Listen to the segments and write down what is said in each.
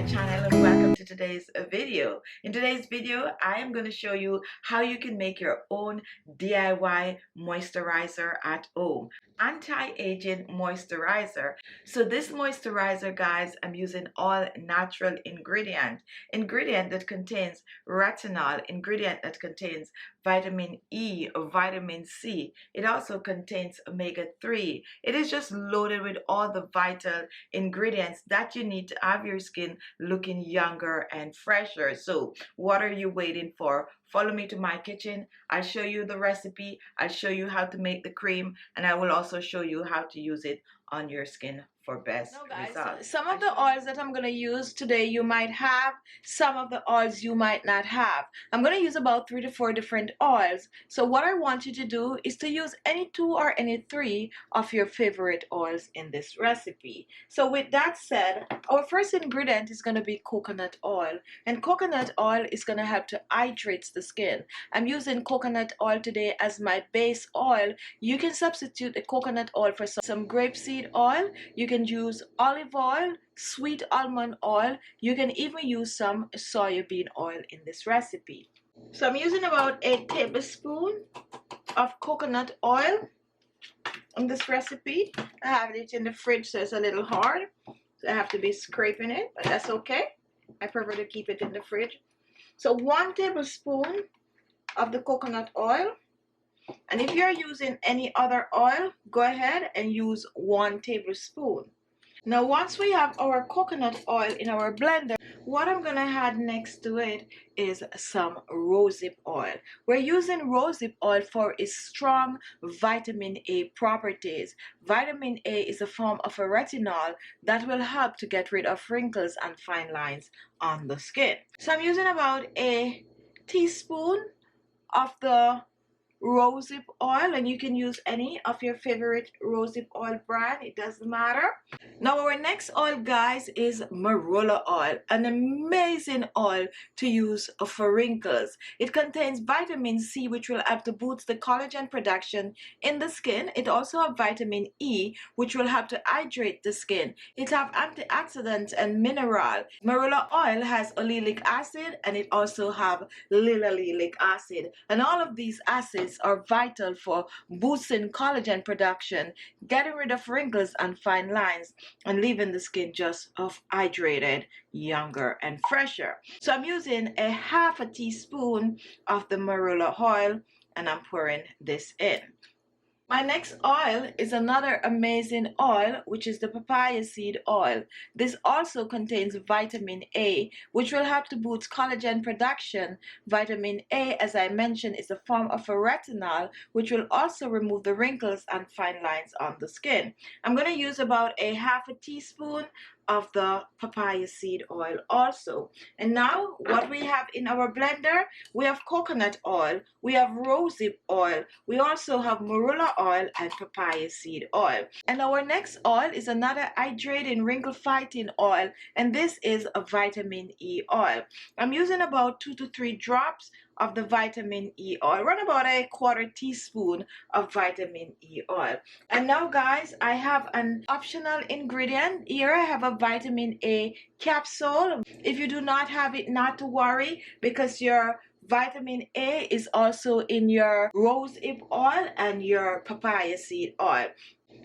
channel and welcome to today's video. In today's video, I am going to show you how you can make your own DIY moisturizer at home. Anti-aging moisturizer. So this moisturizer, guys, I'm using all natural ingredient that contains retinol, ingredient that contains vitamin E or vitamin C. It also contains omega-3. It is just loaded with all the vital ingredients that you need to have your skin looking younger and fresher. So what are you waiting for? Follow me to my kitchen. I'll show you the recipe. I'll show you how to make the cream, and I will also show you how to use it on your skin for best results. Some of the oils that I'm going to use today you might have, some of the oils you might not have. I'm going to use about 3 to 4 different oils. So what I want you to do is to use any 2 or any 3 of your favorite oils in this recipe. So with that said, our first ingredient is going to be coconut oil, and coconut oil is going to help to hydrate the skin. I'm using coconut oil today as my base oil. You can substitute the coconut oil for some grapeseed oil. You can use olive oil, sweet almond oil. You can even use some soybean oil in this recipe. So I'm using about 8 tablespoons of coconut oil in this recipe. I have it in the fridge, so it's a little hard. So I have to be scraping it, but that's okay. I prefer to keep it in the fridge. So 1 tablespoon of the coconut oil. And if you're using any other oil, go ahead and use 1 tablespoon. Now once we have our coconut oil in our blender, what I'm going to add next to it is some rosehip oil. We're using rosehip oil for its strong vitamin A properties. Vitamin A is a form of a retinol that will help to get rid of wrinkles and fine lines on the skin. So I'm using about a teaspoon of the rosehip oil, and you can use any of your favorite rosehip oil brand, it doesn't matter. Now our next oil, guys, is MARULA oil, an amazing oil to use for wrinkles. It contains vitamin C, which will help to boost the collagen production in the skin. It also has vitamin E, which will help to hydrate the skin. It has antioxidants and mineral. MARULA oil has oleic acid, and it also has linoleic acid, and all of these acids are vital for boosting collagen production, getting rid of wrinkles and fine lines, and leaving the skin just hydrated, younger and fresher. So I'm using a half a teaspoon of the MARULA oil, and I'm pouring this in. My next oil is another amazing oil, which is the papaya seed oil. This also contains vitamin A, which will help to boost collagen production. Vitamin A, as I mentioned, is a form of a retinol, which will also remove the wrinkles and fine lines on the skin. I'm going to use about a half a teaspoon of the papaya seed oil also. And now what we have in our blender, we have coconut oil, we have rosehip oil, we also have marula oil and papaya seed oil. And our next oil is another hydrating wrinkle fighting oil, and this is a vitamin E oil. I'm using about 2 to 3 drops of the vitamin E oil, run about a 1/4 teaspoon of vitamin E oil. And now, guys, I have an optional ingredient here. I have a vitamin A capsule. If you do not have it, not to worry, because your vitamin A is also in your rosehip oil and your papaya seed oil.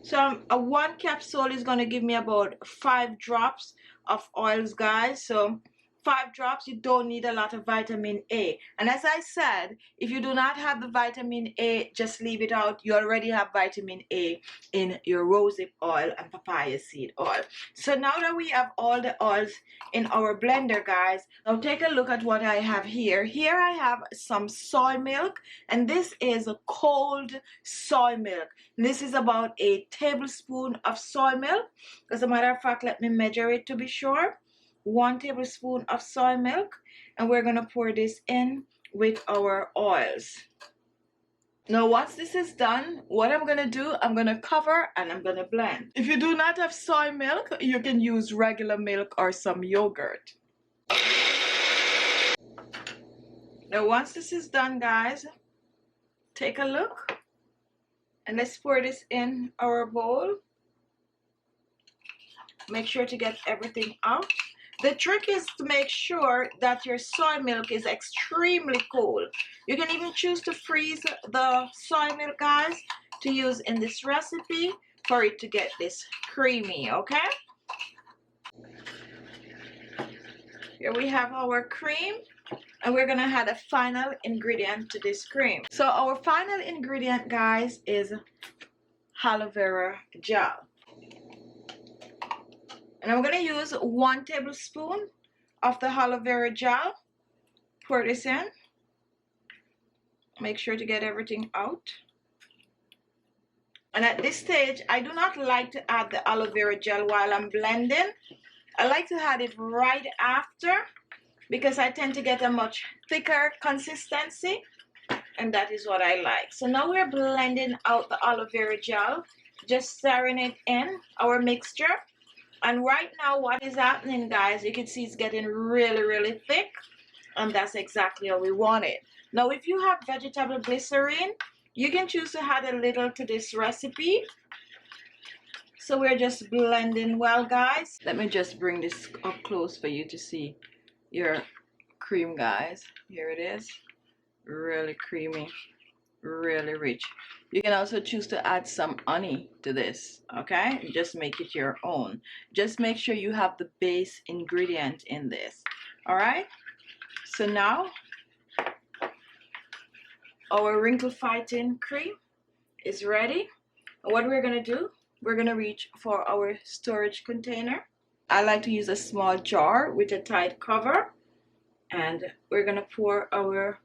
So a 1 capsule is going to give me about 5 drops of oils, guys. So 5 drops, you don't need a lot of vitamin A. And as I said, if you do not have the vitamin A, just leave it out. You already have vitamin A in your rosehip oil and papaya seed oil. So now that we have all the oils in our blender, guys, now take a look at what I have here. Here I have some soy milk, and this is a cold soy milk. This is about a tablespoon of soy milk. As a matter of fact, let me measure it to be sure. 1 tablespoon of soy milk, and we're going to pour this in with our oils. Now once this is done, what I'm going to do, I'm going to cover and I'm going to blend. If you do not have soy milk, you can use regular milk or some yogurt. Now once this is done, guys, take a look and let's pour this in our bowl. Make sure to get everything out. The trick is to make sure that your soy milk is extremely cold. You can even choose to freeze the soy milk, guys, to use in this recipe for it to get this creamy, okay? Here we have our cream, and we're gonna add a final ingredient to this cream. So our final ingredient, guys, is aloe vera gel. And I'm gonna use 1 tablespoon of the aloe vera gel. Pour this in. Make sure to get everything out. And at this stage, I do not like to add the aloe vera gel while I'm blending. I like to add it right after because I tend to get a much thicker consistency, and that is what I like. So now we're blending out the aloe vera gel, just stirring it in our mixture. And right now what is happening, guys, you can see it's getting really, really thick, and that's exactly how we want it. Now if you have vegetable glycerin, you can choose to add a little to this recipe. So we're just blending well, guys. Let me just bring this up close for you to see your cream, guys. Here it is. Really creamy, really rich. You can also choose to add some honey to this, okay? Just make it your own. Just make sure you have the base ingredient in this, all right? So now our wrinkle fighting cream is ready. And what we're gonna do, we're gonna reach for our storage container. I like to use a small jar with a tight cover, and we're gonna pour our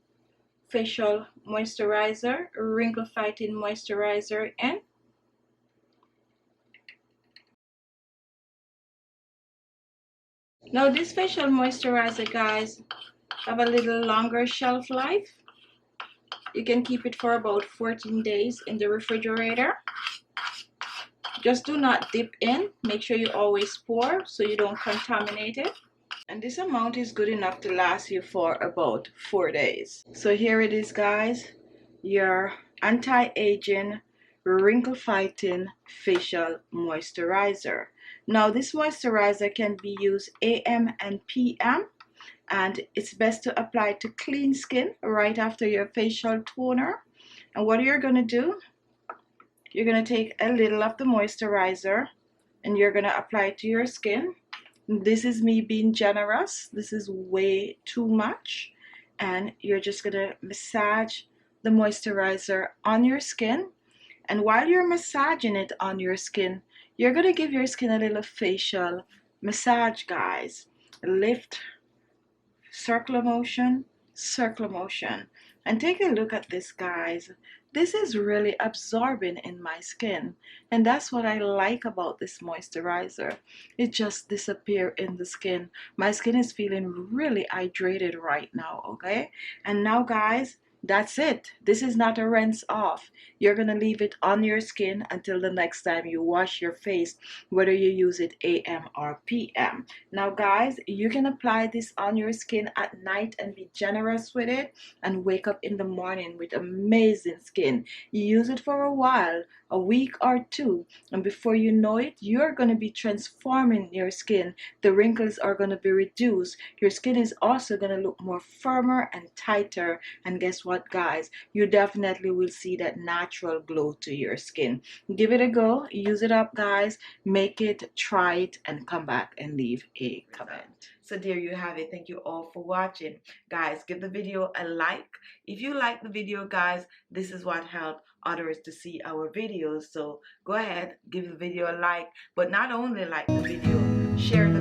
facial moisturizer, wrinkle fighting moisturizer in. Now this facial moisturizer, guys, have a little longer shelf life. You can keep it for about 14 days in the refrigerator. Just do not dip in. Make sure you always pour so you don't contaminate it. And this amount is good enough to last you for about 4 days. So here it is, guys, your anti-aging, wrinkle fighting facial moisturizer. Now this moisturizer can be used AM and PM, and it's best to apply to clean skin right after your facial toner. And what you're going to do, you're going to take a little of the moisturizer and you're going to apply it to your skin. This is me being generous. This is way too much. And you're just going to massage the moisturizer on your skin. And while you're massaging it on your skin, you're going to give your skin a little facial massage, guys. Lift, circular motion, circular motion. And take a look at this, guys. This is really absorbing in my skin, and that's what I like about this moisturizer. It just disappears in the skin. My skin is feeling really hydrated right now, okay? And now, guys, that's it. This is not a rinse off. You're gonna leave it on your skin until the next time you wash your face, whether you use it AM or PM. Now, guys, you can apply this on your skin at night and be generous with it and wake up in the morning with amazing skin. You use it for a while, a week or two, and before you know it, you're gonna be transforming your skin. The wrinkles are gonna be reduced. Your skin is also gonna look more firmer and tighter, and guess what, guys, you definitely will see that natural glow to your skin. Give it a go, use it up, guys, make it, try it, and come back and leave a comment. So there you have it. Thank you all for watching. Guys, give the video a like. If you like the video, guys, this is what helps others to see our videos. So go ahead, give the video a like, but not only like the video, share it